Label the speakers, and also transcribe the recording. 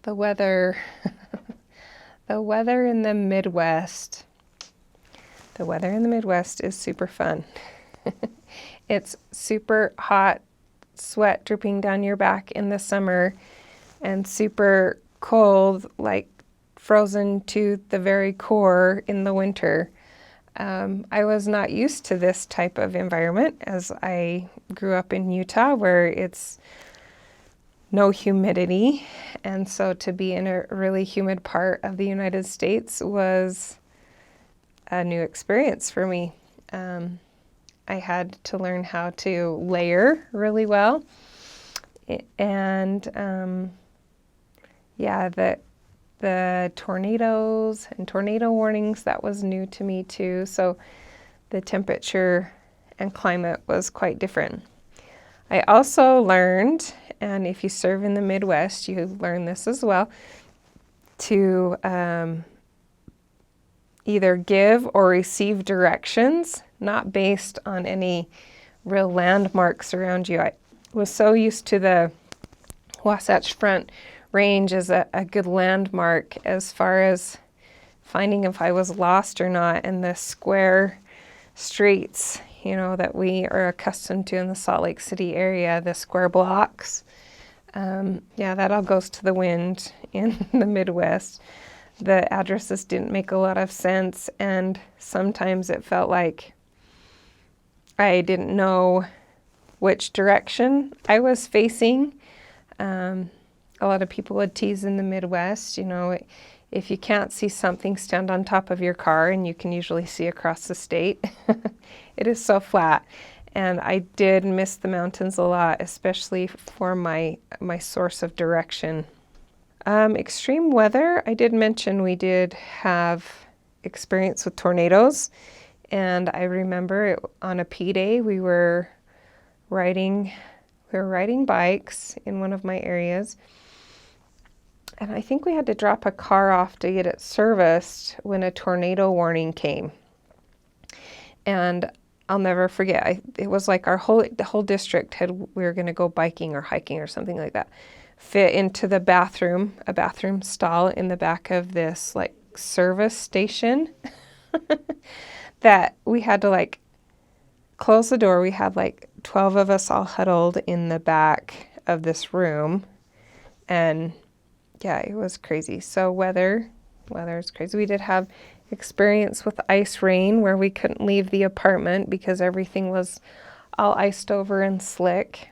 Speaker 1: The weather, the weather in the Midwest. The weather in the Midwest is super fun. It's super hot, sweat dripping down your back in the summer, and super cold, like frozen to the very core in the winter. I was not used to this type of environment as I grew up in Utah, where it's no humidity. And so to be in a really humid part of the United States was a new experience for me. I had to learn how to layer really well. And yeah, the tornadoes and tornado warnings, that was new to me too. So the temperature and climate was quite different. I also learned, and if you serve in the Midwest, you learn this as well, to either give or receive directions, not based on any real landmarks around you. I was so used to the Wasatch Front Range as a good landmark as far as finding if I was lost or not, and the square streets, that we are accustomed to in the Salt Lake City area, the square blocks. Yeah, that all goes to the wind in the Midwest. The addresses didn't make a lot of sense, and sometimes it felt like I didn't know which direction I was facing. A lot of people would tease in the Midwest, if you can't see something, stand on top of your car, and you can usually see across the state. It is so flat. And I did miss the mountains a lot, especially for my source of direction. Extreme weather, I did mention we did have experience with tornadoes. And I remember on a P day, we were riding bikes in one of my areas. And I think we had to drop a car off to get it serviced when a tornado warning came. And I'll never forget, it was like the whole district we were going to go biking or hiking or something like that, fit into a bathroom stall in the back of this like service station that we had to close the door. We had 12 of us all huddled in the back of this room, and yeah, it was crazy. So weather is crazy. We did have experience with ice rain where we couldn't leave the apartment because everything was all iced over and slick.